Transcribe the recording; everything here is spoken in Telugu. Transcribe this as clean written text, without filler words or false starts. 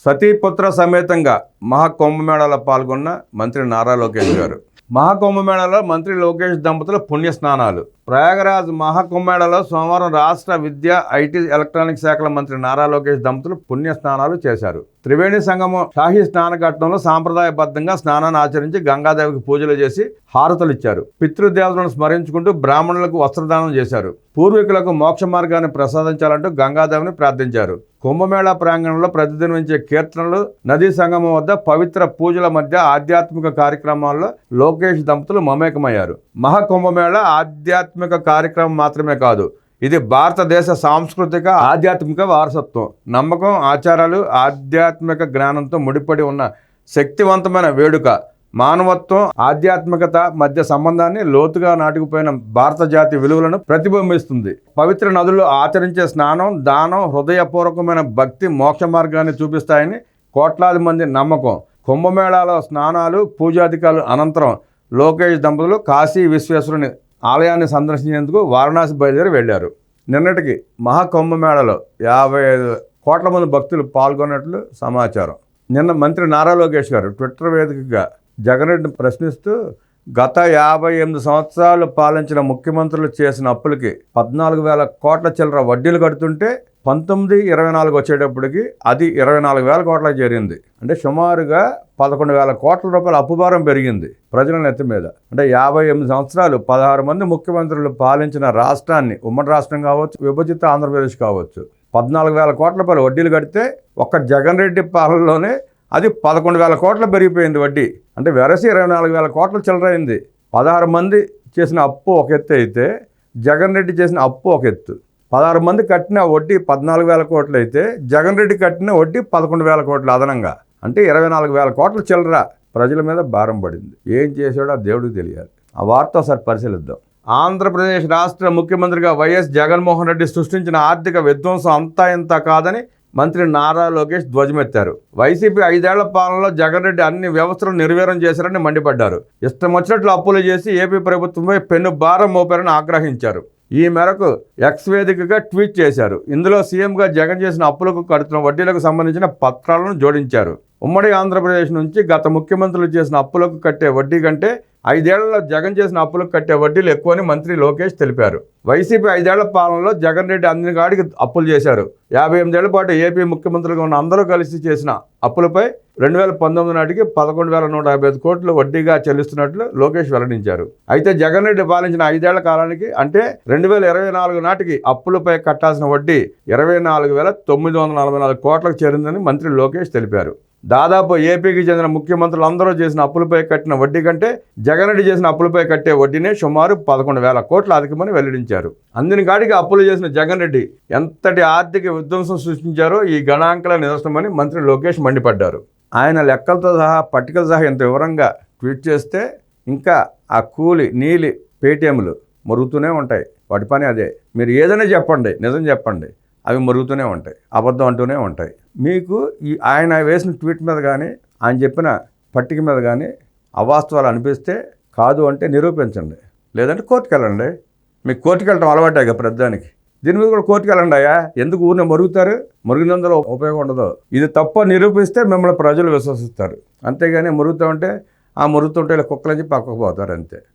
సతీపుత్ర సమేతంగా మహాకుంభమేళాలో పాల్గొన్న మంత్రి నారా లోకేష్ గారు. మహాకుంభమేళాలో మంత్రి లోకేష్ దంపతుల పుణ్య స్నానాలు. ప్రయాగరాజ్ మహాకుంభమేళాలో సోమవారం రాష్ట్ర విద్య, ఐటీ, ఎలక్ట్రానిక్ శాఖల మంత్రి నారా లోకేష్ దంపతులు పుణ్య స్నానాలు చేశారు. త్రివేణి సంగమం షాహీ స్నానఘట్టంలో సాంప్రదాయబద్ధంగా స్నానాన్ని ఆచరించి గంగాదేవికి పూజలు చేసి హారతులు ఇచ్చారు. పితృదేవతలను స్మరించుకుంటూ బ్రాహ్మణులకు వస్త్రదానం చేశారు. పూర్వీకులకు మోక్ష మార్గాన్ని ప్రసాదించాలంటూ గంగాదేవిని ప్రార్థించారు. కుంభమేళా ప్రాంగణంలో ప్రతిదినించే కీర్తనలు, నదీ సంగమం వద్ద పవిత్ర పూజల మధ్య ఆధ్యాత్మిక కార్యక్రమాల్లో లోకేష్ దంపతులు మమేకమయ్యారు. మహాకుంభమేళా ఆధ్యాత్మిక కార్యక్రమం మాత్రమే కాదు, ఇది భారతదేశ సాంస్కృతిక, ఆధ్యాత్మిక వారసత్వం, నమ్మకం, ఆచారాలు, ఆధ్యాత్మిక జ్ఞానంతో ముడిపడి ఉన్న శక్తివంతమైన వేడుక. మానవత్వం, ఆధ్యాత్మికత మధ్య సంబంధాన్ని లోతుగా నాటుకుపోయిన భారత జాతి విలువలను ప్రతిబింబిస్తుంది. పవిత్ర నదుల్లో ఆచరించే స్నానం, దానం హృదయపూర్వకమైన భక్తి మోక్ష మార్గాన్ని చూపిస్తాయని కోట్లాది మంది నమ్మకం. కుంభమేళాలో స్నానాలు, పూజాధికారులు అనంతరం లోకేష్ దంపతులు కాశీ విశ్వేశ్వరుని ఆలయాన్ని సందర్శించేందుకు వారణాసి బయలుదేరి వెళ్లారు. నిన్నటికి మహాకుంభమేళాలో 55 కోట్ల మంది భక్తులు పాల్గొన్నట్లు సమాచారం. నిన్న మంత్రి నారా లోకేష్ గారు ట్విట్టర్ వేదికగా జగన్ రెడ్డిని ప్రశ్నిస్తూ గత 58 సంవత్సరాలు పాలించిన ముఖ్యమంత్రులు చేసిన అప్పులకి 14,000 కోట్ల చిల్లర వడ్డీలు కడుతుంటే 19-24 వచ్చేటప్పటికి అది 24,000 కోట్లకు చేరింది. అంటే సుమారుగా 11,000 కోట్ల రూపాయల అప్పుభారం పెరిగింది ప్రజల నెత్తి మీద. అంటే 58 సంవత్సరాలు 16 మంది ముఖ్యమంత్రులు పాలించిన రాష్ట్రాన్ని, ఉమ్మడి రాష్ట్రం కావచ్చు, విభజిత ఆంధ్రప్రదేశ్ కావచ్చు, 14,000 కోట్ల రూపాయల వడ్డీలు కడితే ఒక్క జగన్ రెడ్డి పాలనలోనే అది 11,000 కోట్లు పెరిగిపోయింది వడ్డీ. అంటే వెరసి 24,000 కోట్ల చిల్లరైంది. 16 మంది చేసిన అప్పు ఒక ఎత్తు అయితే జగన్ రెడ్డి చేసిన అప్పు ఒక ఎత్తు. 16 మంది కట్టిన వడ్డీ 14,000 కోట్లు అయితే జగన్ రెడ్డి కట్టిన వడ్డీ 11,000 కోట్లు అదనంగా. అంటే 24,000 కోట్ల చిల్లర ప్రజల మీద భారం పడింది. ఏం చేశాడో ఆ దేవుడికి తెలియాలి. ఆ వార్త ఒకసారి పరిశీలిద్దాం. ఆంధ్రప్రదేశ్ రాష్ట్ర ముఖ్యమంత్రిగా వైఎస్ జగన్మోహన్ రెడ్డి సృష్టించిన ఆర్థిక విధ్వంసం అంతా ఇంత కాదని మంత్రి నారా లోకేష్ ధ్వజమెత్తారు. వైసీపీ 5 ఏళ్ల పాలనలో జగన్ రెడ్డి అన్ని వ్యవస్థలు నిర్వీర్యం చేశారని మండిపడ్డారు. ఇష్టం వచ్చినట్లు అప్పులు చేసి ఏపీ ప్రభుత్వంపై పెను భారం మోపారని ఆగ్రహించారు. ఈ మేరకు ఎక్స్ వేదికగా ట్వీట్ చేశారు. ఇందులో సీఎంగా జగన్ చేసిన అప్పులకు కడుతున్న వడ్డీలకు సంబంధించిన పత్రాలను జోడించారు. ఉమ్మడి ఆంధ్రప్రదేశ్ నుంచి గత ముఖ్యమంత్రులు చేసిన అప్పులకు కట్టే వడ్డీ కంటే 5 ఏళ్లలో జగన్ చేసిన అప్పులకు కట్టే వడ్డీలు ఎక్కువని మంత్రి లోకేష్ తెలిపారు. వైసీపీ 5 ఏళ్ల పాలనలో జగన్ రెడ్డి అన్ని కాడికి అప్పులు చేశారు. 58 ఏళ్ల పాటు ఏపీ ముఖ్యమంత్రులుగా ఉన్న అందరూ కలిసి చేసిన అప్పులపై 2019 నాటికి 11,155 కోట్లు వడ్డీగా చెల్లిస్తున్నట్లు లోకేష్ వెల్లడించారు. అయితే జగన్ రెడ్డి పాలించిన 5 ఏళ్ల కాలానికి అంటే 2024 నాటికి అప్పులపై కట్టాల్సిన వడ్డీ 24,944 కోట్లకు చేరిందని మంత్రి లోకేష్ తెలిపారు. దాదాపు ఏపీకి చెందిన ముఖ్యమంత్రులు అందరూ చేసిన అప్పులపై కట్టిన వడ్డీ కంటే జగన్ రెడ్డి చేసిన అప్పులపై కట్టే వడ్డీనే సుమారు 11,000 కోట్లు అధికమని వెల్లడించారు. అందిన కాడికి అప్పులు చేసిన జగన్ రెడ్డి ఎంతటి ఆర్థిక విధ్వంసం సృష్టించారో ఈ గణాంకాల నిదర్శనమని మంత్రి లోకేష్ మండిపడ్డారు. ఆయన లెక్కలతో సహా, పట్టికలతో సహా ఇంత వివరంగా ట్వీట్ చేస్తే ఇంకా ఆ కూలి, నీలి, పేటీఎంలు మరుగుతూనే ఉంటాయి. వాటి పని అదే. మీరు ఏదైనా చెప్పండి, నిజం చెప్పండి, అవి మరుగుతూనే ఉంటాయి, అబద్ధం అంటూనే ఉంటాయి. మీకు ఆయన వేసిన ట్వీట్ మీద కానీ, ఆయన చెప్పిన పట్టిక మీద కానీ అవాస్తవాలు అనిపిస్తే కాదు అంటే నిరూపించండి, లేదంటే కోర్టుకు వెళ్ళండి. మీకు కోర్టుకు వెళ్ళడం అలవాటే కదా ప్రతిదానికి. దీని మీద కూడా కోర్టుకు వెళ్ళండి. అయ్యా, ఎందుకు ఊరిని మరుగుతారు? మరుగునందులో ఉపయోగం ఉండదు. ఇది తప్ప నిరూపిస్తే మిమ్మల్ని ప్రజలు విశ్వసిస్తారు. అంతేగాని మరుగుతూ ఉంటే ఆ మరుగుతుంటే కుక్కలని పక్కకు పోతారు అంతే.